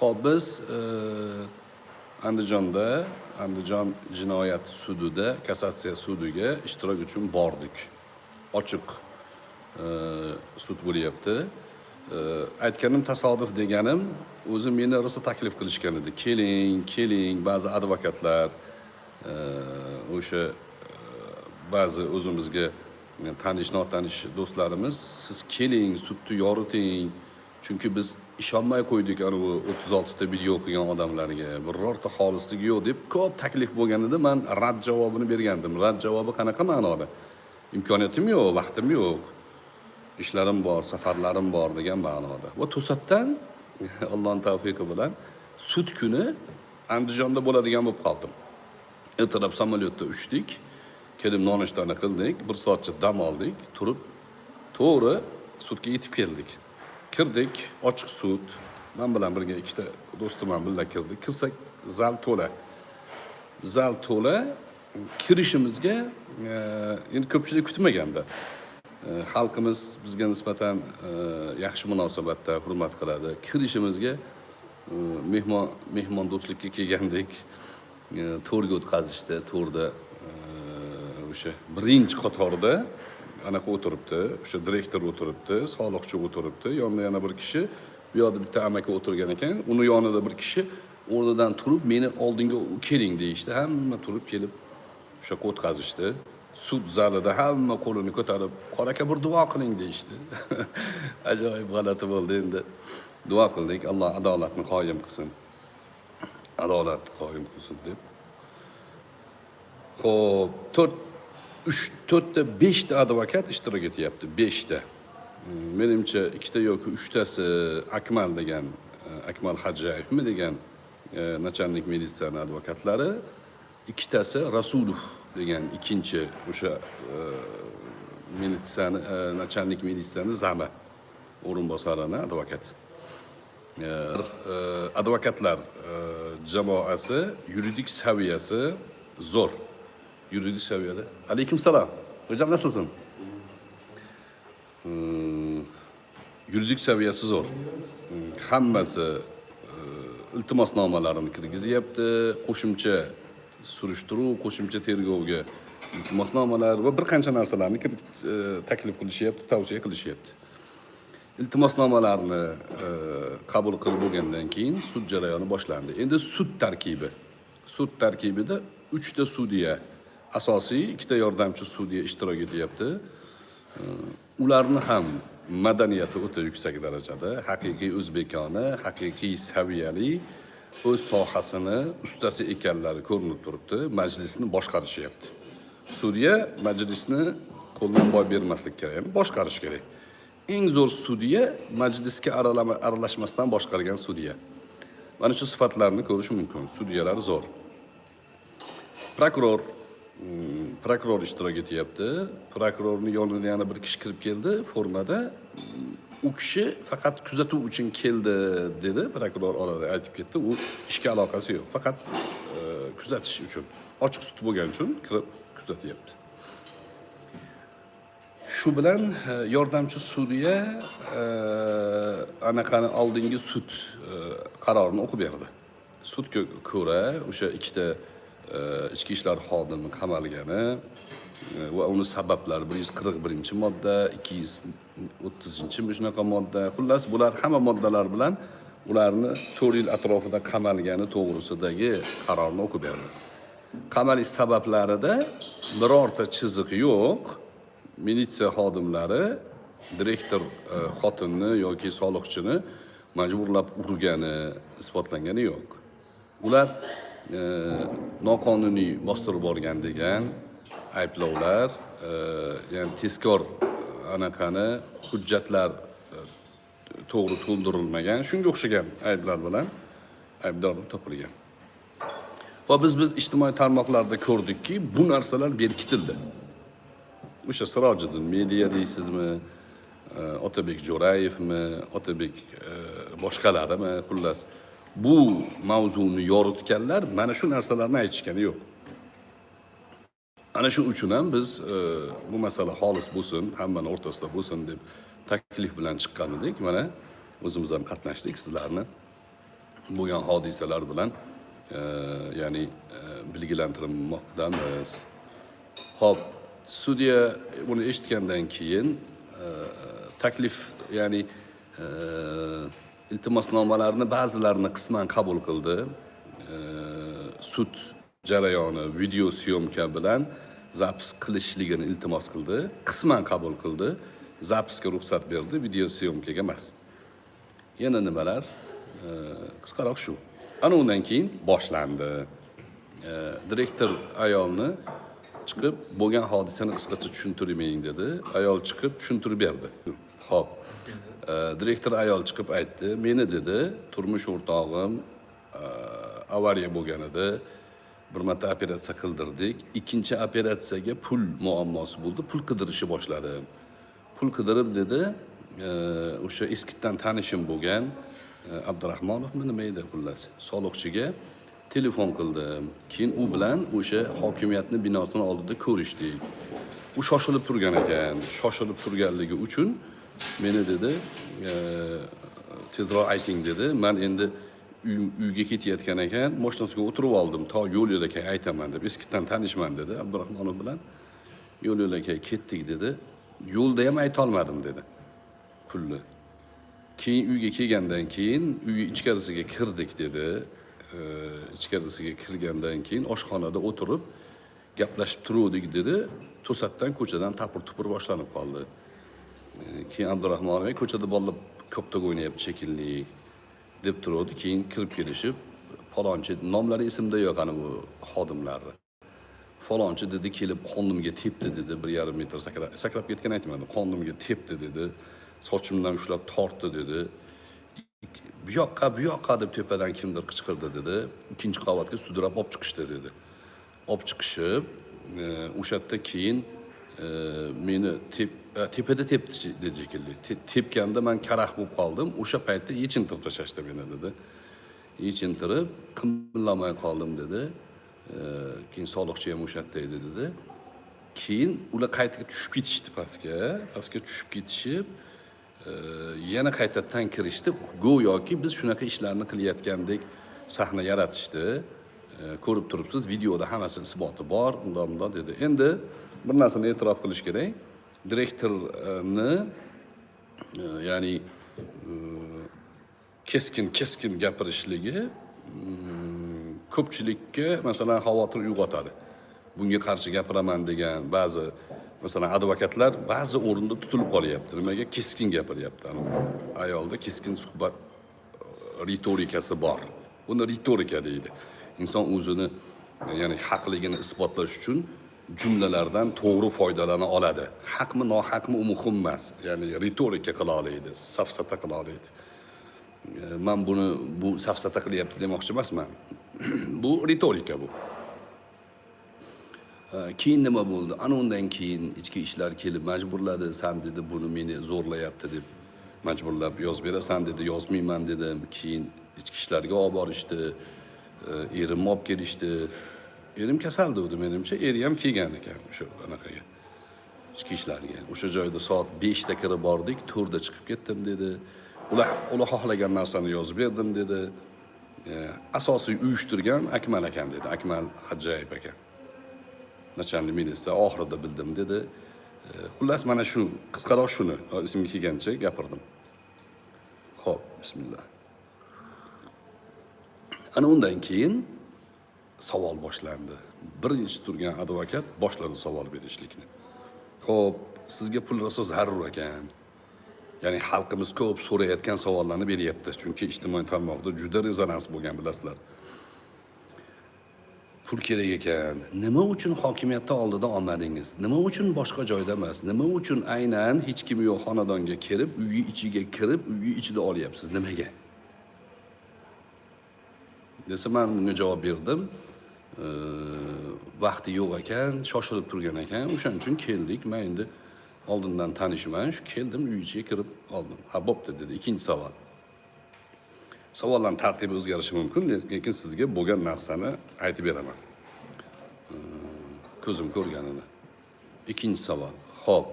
Hop biz Andijon jinoyat sudida, kassatsiya sudiga ishtirok uchun bordik. Ochiq sud bo'lyapti. Aytganim tasodif deganim, o'zi meni rosa taklif qilishgan edi. Keling, ba'zi advokatlar o'sha ba'zi o'zimizga tanish do'stlarimiz, siz keling, sudni yoriting. Chunki biz ishonmay qo'ydik ana bu 36 ta video o'qigan odamlarga. Birorta xolisligi yo'q deb ko'p taklif bo'lganida men rad javobini bergandim. Rad javobi qanaqa ma'noda? Imkoniyatim yo'q, vaqtim yo'q. İşlerim bor, safarlarim bor degan ma'noda. Va to'satdan Allohning tavfiqi bilan sud kuni Andijonda bo'ladigan bo'lib qoldim. Ertalab samolyotda uchdik. Kelib nonushtani qildik, 1 soatcha dam oldik, turib to'g'ri sudga yetib keldik. Kirdik, ochiq sud. Men bilan birga ikkita do'stim ham birga kirdik. Kirsak zal to'la. Zal to'la. Kirishimizga endi ko'pchilik kutmaganda. Xalqimiz bizga nisbatan yaxshi munosabatda hurmat qiladi. Kirishimizga mehmon do'stlikka kelgandek to'rga o'tkazishdi. To'rda o'sha birinchi qatorda anaqa o'tiribdi, o'sha direktor o'tiribdi, soliqchi o'tiribdi, yonida yana bir kishi, bu yoqda bitta amaki o'tirgan ekan, uni yonida bir kishi o'rnidan turib meni oldinga keling deyishdi. Hamma turib kelib o'sha o'tkazishdi. Sud zalida hamma qo'lini ko'tarib, "Qora aka bir duo qiling" deyishdi. Ajoyib g'alati bo'ldi endi. Duo qildik, Alloh adolatni qoyim qilsin. Adolatni qoyim qilsin deb. Xo'p, 4 ta 5 ta advokat ishtirok etyapti, 5 ta. Menimcha 2 ta yoki 3 tasi Akmal degan, Akmal Hajjayevmi degan начальник militsiya advokatlari, 2 tasi Rasulov degan ikkinchi o'sha militsiyani начальник militsiyani zami o'rinbosarini advokat. Advokatlar jamoasi yuridik saviyasi zo'r. Yuridik saviyada. Alaykum salom. Hocam nasılsın? Yuridik saviyasi zo'r. Hammasi iltimosnomalarini kirgizyapti, qo'shimcha surishtiruv, qo'shimcha tergovga iltimosnomalar va bir qancha narsalarni taklif qilishyapti, tavsiya qilishyapti. Iltimosnomalarni qabul qilib bo'lgandan keyin sud jarayoni boshlandi. Endi sud tarkibida 3 ta sudya, asosiy 2 ta yordamchi sudya ishtirok etyapti. Ularni ham madaniyati o'ta yuksak darajada, haqiqiy o'zbekona, haqiqiy saviyali o'z sohasini ustasi ekanlari ko'rinib turibdi. Majlisni boshqarishyapti. Sudya majlisni qo'ldan boy bermaslik kerak, ya'ni boshqarish kerak. Eng zo'r sudya majlisga aralashmasdan boshqargan sudya. Mana shu sifatlarni ko'rish mumkin. Sudyalar zo'r. Prokuror ishtirok etyapti. Prokurorning yonida yana bir kishi kirib keldi formada. U kishi faqat kuzatuv uchun keldi dedi. Prokuror orada aytib ketdi. U ishga aloqasi yo'q. Faqat kuzatish uchun, ochiq sud bo'lgani uchun kirib kuzatyapti. Shu bilan yordamchi sudya anaqani oldingi sud qarorini o'qib berdi. Sudga ko'ra o'sha 2 ta ichki ishlar xodimi qamalgani va uni sabablari 141-modda, 230-mi shunaqa modda. Xullas bular hamma moddalar bilan ularni 4 yil atrofida qamalgani to'g'risidagi qarorni o'qib berdi. Qamalish sabablarida birorta chiziq yo'q. Militsiya xodimlari direktor xotinni yoki soliqchini majburlab urgani isbotlangani yo'q. Ular noqonuniy bostirib borgan degan ayblovlar, ya'ni tezkor anaqani hujjatlar to'g'ri to'ldirilmagan, shunga o'xshagan ayblar bilan aybdor topilgan. Va biz ijtimoiy tarmoqlarda ko'rdikki, bu narsalar berkitildi. O'sha Sirojiddin Media deysizmi, Otabek Jo'rayevmi, Otabek boshqalarimi, xullas bu mavzuni yoritganlar mana shu narsalarni aytishgani yo'q. Ana shu uchun ham biz bu masala xolis bo'lsin, hammani o'rtasida bo'lsin deb taklif bilan chiqqan edik. Mana o'zimiz ham qatnashdik, sizlarni bo'lgan hodisalar bilan ya'ni bilgilantirmoqdamiz. Hop, sudya buni eshitgandan keyin taklif, ya'ni iltimosnomalarni ba'zilarini qisman qabul qildi. Sud jarayoni video syomka bilan zapis qilishligini iltimos qildi, qisman qabul qildi, zapisga ruxsat berdi, video syomkaga emas. Yana nimalar? Qisqaroq shu. Ana undan keyin boshlandi. Direktor ayolni chiqib bo'lgan hodisani qisqacha tushuntirmang dedi. Ayol chiqib tushuntirib berdi. Xo'p. Direktor ayol chiqib aytdi, meni dedi, turmush o'rtog'im avariya bo'lgan edi. Bir marta operatsiya qildirdik. Ikkinchi operatsiyaga pul muammosi bo'ldi. Pul qidirishni boshladim. Pul qidirib dedi, o'sha eskidan tanishim bo'lgan Abdurahmonovmi nima edi xullas, soliqchiga telefon qildim. Keyin u bilan o'sha hokimiyatni binosining oldida ko'rishdik. U shoshilib turgan ekan. Shoshilib turganligi uchun meni dedi, tezroq ayting dedi. Men endi uyga ketayotgan ekan, mashinasiga o'tirib oldim. To yo'l yo'lakay aytaman deb, eskidan tanishman dedi. Abdurahmonov bilan yo'l yo'lakay ketdik dedi. Yo'lda ham ayta olmadim dedi. Pulni. Keyin uyga kelgandan keyin uy ichkarisiga kirdik dedi. Ichkarisiga kirgandan keyin oshxonada o'tirib gaplashib turdik dedi. To'satdan ko'chadan tapir-tupur boshlanib qoldi. Keyin Abdurahmonov ko'chada bolalar ko'pda o'ynayapti shekilli deb turdi. Keyin kirib kelishib, falonchi nomlari esimda yo'q ana bu xodimlar. Falonchi dedi kelib qonimga tepdi dedi, 1,5 metr sakrab ketgan aytmadi. Qonimga tepdi dedi. Sochimdan ushlab tortdi dedi. Bu yoqqa deb tepadan kimdir qichqirdi dedi. Ikkinchi qavatga sudrab olib chiqishdi dedi. Olib chiqishib, o'sha yerda keyin meni tepada tepdi dedi shekilli. Tepganda men karaxt bo'lib qoldim. O'sha paytda yechintirib tashlashdi meni dedi. Yechintirib, qimillamay qoldim dedi. Keyin soliqchi ham o'sha yerda edi dedi. Keyin ular qaytaga tushib ketishdi pastga tushib ketishib, yana qaytadan kirishdi. Go'yoki biz shunaqa ishlarni qilayotgandek sahna yaratishdi. Ko'rib turibsiz, videoda hammasi isboti bor, undan dedi. Endi bir narsani e'tirof qilish kerak. Direktorni ya'ni keskin gapirishligi ko'pchilikka masalan xavotir uyg'otadi. Bunga qarshi gapiraman degan ba'zi masalan advokatlar ba'zi o'rinda tutilib qolyapti. Nimaga keskin gapiryapti? Ayolda keskin suhbat ritorikasi bor. Buni ritorika deydi. Inson o'zini ya'ni haqligini isbotlash uchun jumlalardan to'g'ri foydalana oladi. Haqmi, nohaqmi u muhim emas. Ya'ni ritorika qila oladi, safsata qila oladi. Men bu safsata qilyapti demoqchi emasman. Bu ritorika bu. Keyin nima bo'ldi? Ana undan keyin ichki ishlar kelib majburladi. Sen dedi buni meni zo'rlayapti deb majburlab yozib berasan dedi. Yozmayman dedim. Keyin ichki ishlarga olib borishdi. Erim olib kelishdi. Erim kasal dedi menimcha. Eri ham kelgan ekan shu anaqaga. Ichki ishlarga. O'sha joyda soat 5 da kirib bordik, 4 da chiqib ketdim dedi. Ular xohlagan narsani yozib berdim dedi. Asosiy uyushtirgan Akmal ekan dedi. Akmal Hajjayev ekan. Начальник militsiya oxirida bildim dedi. Xullas mana shu qisqaroq shuni esimga kelgancha gapirdim. Xo'p, bismillah. Ana undan keyin savol boshlandi. Birinchi turgan advokat boshladi savol berishlikni. Xo'p, sizga pul rosa zarur ekan. Ya'ni xalqimiz ko'p so'rayotgan savollarni beryapti. Chunki ijtimoiy tarmoqda juda rezonans bo'lgan bilasizlar. Pul kerak ekan. Nima uchun hokimiyatda oldida olmadingiz? Nima uchun boshqa joyda emas? Nima uchun aynan hech kim yo'q xonadonga kirib, uyi ichiga kirib, uyi ichida olyapsiz? Nimaga? Desa men bunga javob berdim. Vaqti yo'q ekan, shoshilib turgan ekan. O'shaning uchun keldik. Men endi oldindan tanishman, shu keldim, uy ichiga kirib oldim. Ha, bo'pti dedi. Ikkinchi savol. Savollarning tartibi o'zgarishi mumkin, lekin sizga bo'lgan narsani aytib beraman. Ko'zim ko'rganini. Ikkinchi savol. Xo'p.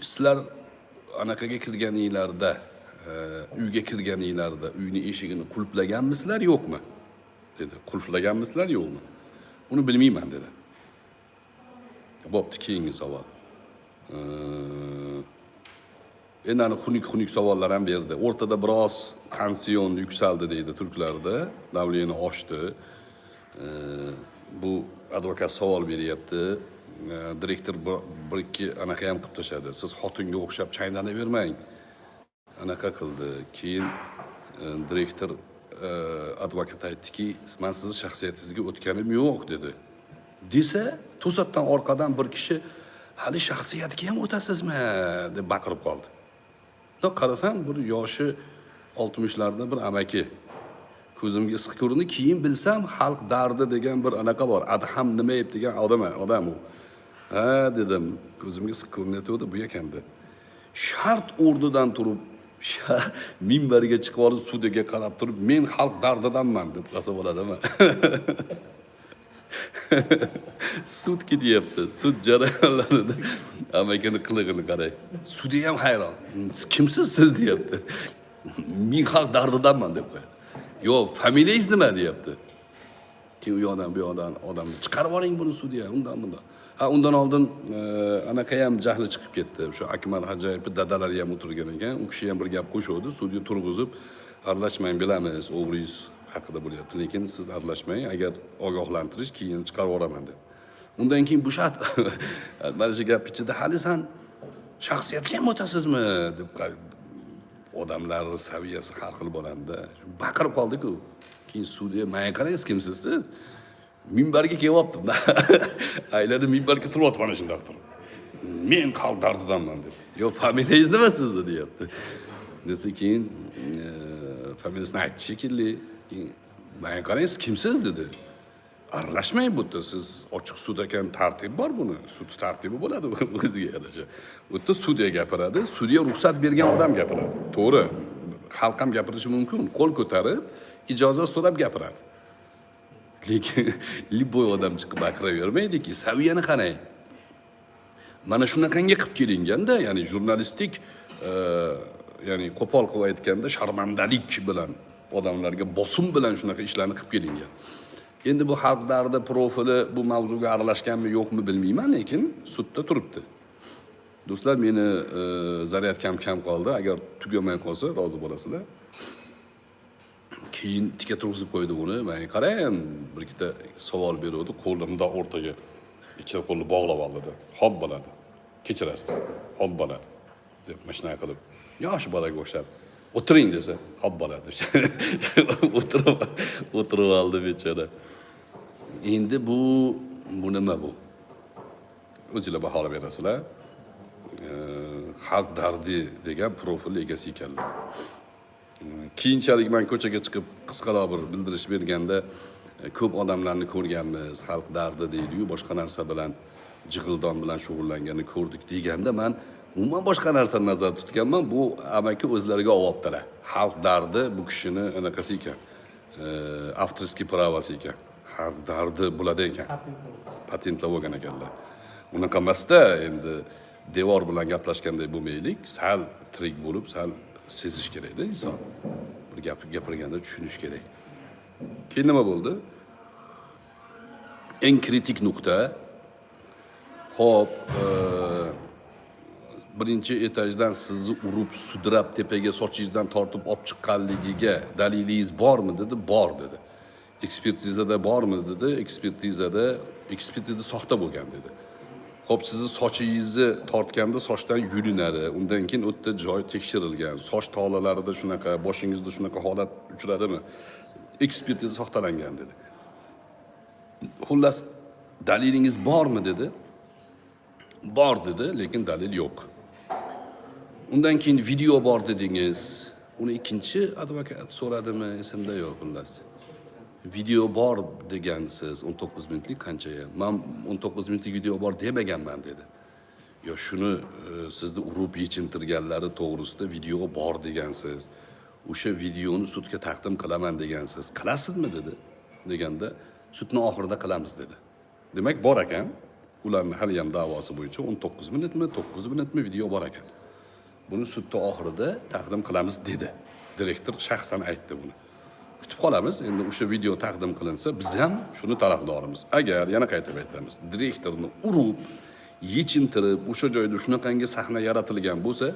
Sizlar anaqaga kirganinglarda uyga kirganinglarda uyni eshigini qulflaganmisizlar yo'qmi dedi. Qulflaganmisizlar yo'qmi? Uni bilmayman dedi. Bo'pti, keyingi savol. Endi ana xunuk savollar ham berdi. O'rtada biroz tension yuksaldi deydi turklarda. Davleni oshdi. Bu advokat savol beryapti. Direktor bir ikki anaqa ham qilib tashladi. Siz xotinga o'xshab chaynanavermang. Anaqa qildi. Keyin direktor advokat aytdiki, men sizni shaxsiyatingizga o'tganim yo'q dedi. Desa, to'satdan orqadan bir kishi hali shaxsiyatga ham o'tasizmi deb baqirib qoldi. Qarasam bir yoshi 60'larda bir amaki. Ko'zimga issiq ko'rindi, keyin bilsam xalq dardi degan bir anaqa bor. Adham nima deb degan odam u. Ha dedim, ko'zimga issiq ko'rinayotdi bu ekanda. Shart o'rnidan turib, minbariga chiqib olib sudiga qarab turib, men xalq dardidanman deb qasa bo'ladimi? Sud ketyapti. Sud jarayonlarida amakini qilig'ini qarang. Sudi ham hayron. Siz kimsiz siz deyapti. Men xalq dardidanman deb qo'yadi. Yo, familiyangiz nima deyapti. Keyin u yoqdan bu yoqdan odamni chiqarib oling buni sudga, undan. Ha, undan oldin anaqa ham jahli chiqib ketdi. Shu Akmal Hajayevni dadalari ham o'tirgan ekan. U kishi ham bir gap qo'shdi. Sudga turg'izib, aralashmang bilamiz, o'g'ringiz haqida bo'lyapti, lekin siz aralashmang, agar ogohlantirish keyin chiqarib yuboraman deb. Undan keyin bu shart mana shu gap ichida hali san shaxsiyatga ham o'tasizmi deb odamlar saviyasi har xil bo'ladi. Baqirib qoldi-ku. Keyin sudga menga qarangiz kimsiz siz? Minbarga kelyaptim. Aylanib minbarga turyapti mana shunday turib. Men xalq dardidanman deb. Yo, familiyangiz nima sizni deyapti. Desa keyin familiyasini aytdi shekilli. Men qarangiz kimsiz dedi. Aralashmang bu yerda, siz ochiq sud ekan, tartib bor buni. Sud tartibi bo'ladi o'ziga yarasha. Bu yerda sudya gapiradi, sudya ruxsat bergan odam gapiradi. To'g'ri. Xalq ham gapirishi mumkin, qo'l ko'tarib, ijozat so'rab gapiradi. Lekin liboy odam chiqib baqiravermaydiki, saviyani qarang. Mana shunaqangi qilib kelinganda, ya'ni jurnalistik ya'ni qo'pol qilib aytganda sharmandalik bilan odamlarga bosim bilan shunaqa ishlarni qilib kelingan. Endi bu xalq dardi profili bu mavzuga aralashganmi yo'qmi bilmayman, lekin sudda turibdi. Do'stlar, meni zaryad kam qoldi. Agar tugamay qolsa rozi bo'lasizlar. Keyin tika turg'izib qo'ydi buni. Men qarang, bir ikkita savol berdi, qo'limda o'rtaga ikkita qo'lni bog'lab oldi. Xo'p bo'ladi. Kechirasiz. Xo'p bo'ladi deb mashina qilib, yosh bolaga o'xshab o'tiring desa, xo'p bo'ladi. O'tirib oldi bechora. Endi bu nima bu? O'zingizlar baholab berasizlar. Xalq dardi degan profil egasi ekanlar. Keyinchalik men ko'chaga chiqib qisqaroq bir bildirish berganda ko'p odamlarni ko'rganmiz, xalq dardi deydi-yu, boshqa narsa bilan jig'ildon bilan shug'ullanganini ko'rdik deganda men umuman boshqa narsani nazarda tutganman. Bu amaki o'zlariga olibdilar. Xalq dardi bu kishini anaqasi ekan. Avtorskiy pravosi ekan. Xalq dardi bo'ladi ekan. Patentlab olgan ekanlar. Unaqa emasda, endi devor bilan gaplashganday bo'lmaylik, sal tirik bo'lib, sal sezish kerakda inson. Bir gap gapirganda tushunish kerak. Keyin nima bo'ldi? Eng kritik nuqta. Xo'p, birinchi etajdan sizni urib, sudrab tepaga sochingizdan tortib olib chiqqanligiga dalilingiz bormi dedi? Bor dedi. Ekspertizada bormi dedi? Ekspertiza soxta bo'lgan dedi. Xo'p, sizni sochingizni tortganda sochdan yulinadi. Undan keyin o'tda joy tekshirilgan. Soch tolalarida shunaqa, boshingizda shunaqa holat uchradimi? Ekspertiza soxtalangan dedi. Xullas, dalilingiz bormi dedi? Bor dedi, lekin dalil yo'q. Undan keyin video bor dedingiz. Uni ikkinchi advokat so'radimi? Esimda yo'q xullas. Video bor degansiz 19 minutlik qanchaya? Men 19 minutlik video bor demaganman dedi. Yo, shuni sizni urib yechintirganlari to'g'risida video bor degansiz. O'sha videoni sudga taqdim qilaman degansiz. Qilasizmi dedi. Deganda sudning oxirida qilamiz dedi. Demak, bor ekan. Ularning hali ham da'vosi bo'yicha 19 minutmi, 9 minutmi video bor ekan. Buni sudda oxirida taqdim qilamiz dedi. Direktor shaxsan aytdi buni. Kutib qolamiz. Endi o'sha video taqdim qilinsa, biz ham shuni tarafdorimiz. Agar yana qaytib aytamiz, direktorni urib, yechintirib, o'sha joyda shunaqangi sahna yaratilgan bo'lsa,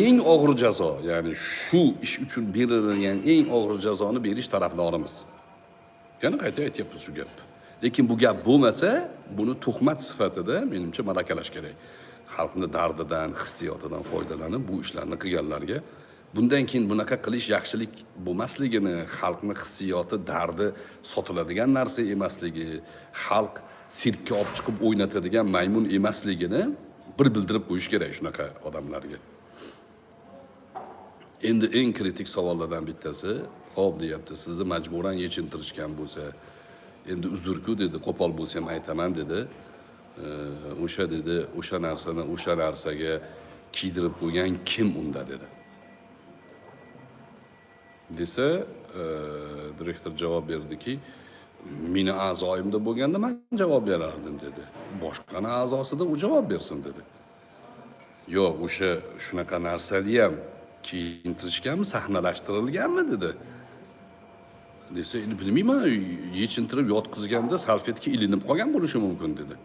eng og'ir jazo, ya'ni shu ish uchun berilgan eng og'ir jazoni berish tarafdorimiz. Yana qaytib aytyapmiz shu gap. Lekin bu gap bo'lmasa, buni tuhmat sifatida menimcha malakalash kerak. Xalqni dardidan, hissiyotidan foydalanib bu ishlarni qilganlarga bundan keyin bunaqa qilish yaxshilik bo'lmasligini, xalqni hissiyoti, dardi sotiladigan narsa emasligi, xalq sirkka olib chiqib o'ynatadigan maymun emasligini bir bildirib qo'yish kerak shunaqa odamlarga. Endi eng kritik savollardan bittasi, hop deyapti, sizni majburan yechintirishgan bo'lsa, endi uzr-ku dedi, qo'pol bo'lsa ham aytaman dedi. O'sha dedi, o'sha narsani o'sha narsaga kiydirib qo'ygan kim unda dedi. Desa, direktor javob berdiki, meni a'zoyimda bo'lganda men javob berardim dedi. Boshqani a'zosida u javob bersin dedi. Yo'q, o'sha shunaqa narsani ham kiyintirishganmi, sahnalashtirilganmi dedi. Desa, endi bilmayman, yechintirib yotqizganda salfetga ilinib qolgan bo'lishi mumkin dedi.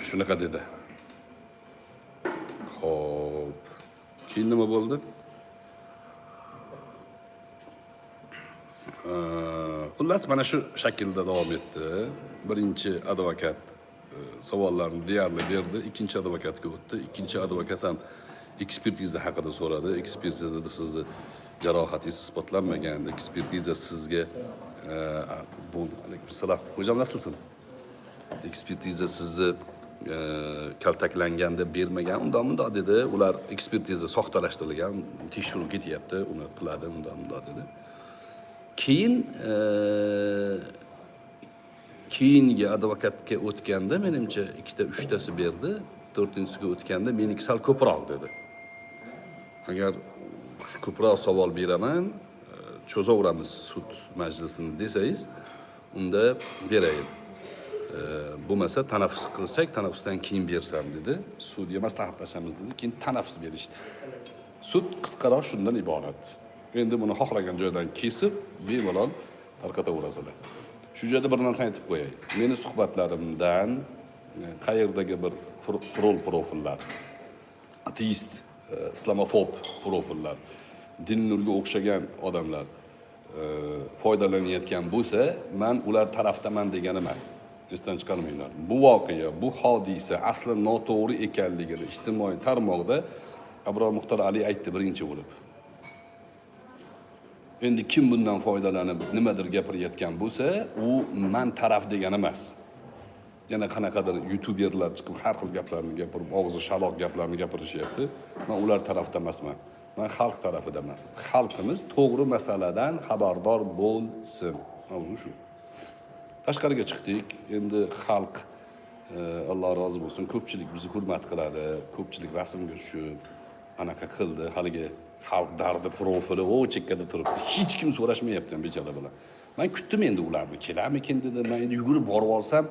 Shunaqa dedi. Xo'p. Keyin nima bo'ldi? Xullas mana shu shaklda davom etdi. Birinchi advokat savollarni deyarli berdi, ikkinchi advokatga o'tdi. Ikkinchi advokat ham ekspertiza haqida so'radi. Ekspertizada sizni jarohatingiz isbotlanmagan, ekspertiza sizga bo'ldi. Alaykum assalom. Hojam nasılsın? Ekspertiza sizni kaltaklangan deb bermagan, undan dedi. Ular ekspertiza soxtalashtirilgan, tekshiruv ketyapti, uni qiladi, undan dedi. Keyingi advokatga o'tganda menimcha 2-3tasi berdi, 4-siga o'tganda meniki sal ko'proq dedi. Agar ko'proq savol beraman, cho'zaveramiz sud majlisini desangiz, unda berayin. Bo'lmasa tanaffus qilsak, tanaffusdan keyin bersam dedi. Sud emas, taxtlashamiz dedi. Keyin tanaffus berishdi. Sud qisqaroq shundan iborat. Endi buni xohlagan joydan kesib, bemalol tarqataverasizlar. Shu joyda bir narsa aytib qo'yay. Meni suhbatlarimdan qayerdagi bir troll profillar, ateist, islamofob profillar, Dilnurga o'xshagan odamlar foydalanayotgan bo'lsa, men ular tarafdaman degan emas. Esdan chiqarmanglar. Bu voqea, bu hodisa asli noto'g'ri ekanligini ijtimoiy tarmoqda Abror Muxtor Ali aytdi birinchi bo'lib. Endi kim bundan foydalanib nimadir gapirayotgan bo'lsa, u men taraf degan emas. Yana qanaqadir youtuberlar chiqib har xil gaplarni gapirib, og'zi shaloq gaplarni gapirishyapti. Men ular tarafda emasman. Men xalq tarafidaman. Xalqimiz to'g'ri masaladan xabardor bo'lsin. Mavzu shu. Tashqariga chiqdik. Endi xalq Alloh rozi bo'lsin, ko'pchilik bizni hurmat qiladi. Ko'pchilik rasmga tushib, anaqa qildi. Haligi xalq dardi profili o chekkada turibdi. Hech kim so'rashmayapti bechora bilan. Men kutdim endi ularni kelarmikin dedi. Men endi yugurib borib olsam,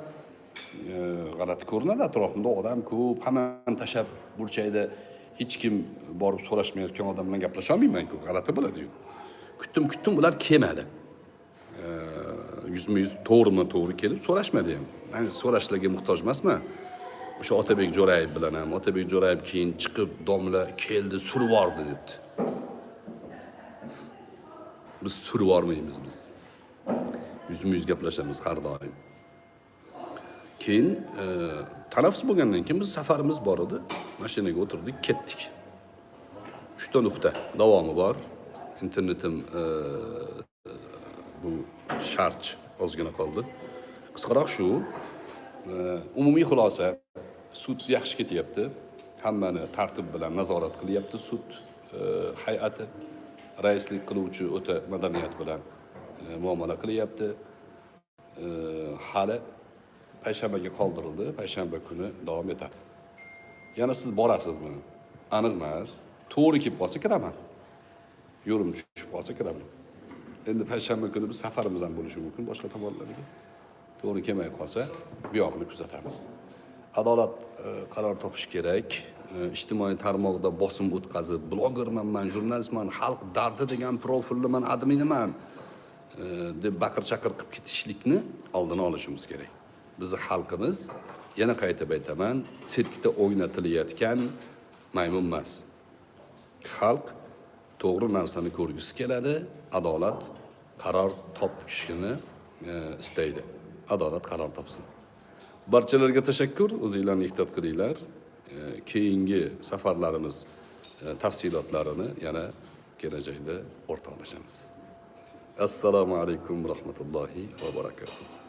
g'alati ko'rinadi, atrofimda odam ko'p, hammani tashab burchakda hech kim borib so'rashmayotgan odam bilan gaplasha olmayman-ku, g'alati bo'ladi-yu. Kutdim, ular kelmadi. Yuzma-yuz to'g'ri kelib so'rashmadi ham. Men so'rashlarga muhtoj emasman. O'sha Otabek Jo'rayev bilan ham, Otabek Jo'rayev keyin chiqib domla keldi, survordi debdi. Biz survormaymiz biz. Yuzma-yuz gaplashamiz har doim. Keyin tanaffus bo'lgandan keyin biz safarimiz bor edi. Mashinaga o'tirdik, ketdik. 3 ta nuqta davomi bor. Internetim bu sharch ozgina qoldi. Qisqaroq shu, umumiy xulosa, sud yaxshi ketyapti. Hammani tartib bilan nazorat qilyapti sud hay'ati. Raislik qiluvchi o'ta madaniyat bilan muomala qilyapti. Hali payshanbaga qoldirildi, payshanba kuni davom etadi. Yana siz borasizmi? Aniq emas. To'g'ri kelib qolsa kiraman. Yo'lim tushib qolsa kiraman. Endi payshanba kuni biz safarimiz ham bo'lishi mumkin boshqa tomonlarga. to'g'ri kelmay qolsa bu yoqni kuzatamiz. Adolat qaror topish kerak. Ijtimoiy tarmoqda bosim o'tkazib, blogerman men, jurnalistman, xalq dardi degan profilli men adminiman deb baqir-chaqir qilib ketishlikni oldini olishimiz kerak. Bizning xalqimiz, yana qaytib aytaman, sirkda o'ynatilayotgan maymun emas. Xalq to'g'ri narsani ko'rgisi keladi, adolat qaror topishini istaydi. Adolat qaror topsin. Barchalarga tashakkur, o'zinglarni ehtiyot qilinglar. Keyingi safarlarimiz tafsilotlarini yana kelajakda o'rtoqlashamiz. Assalomu alaykum va rahmatullohi va barakatuh.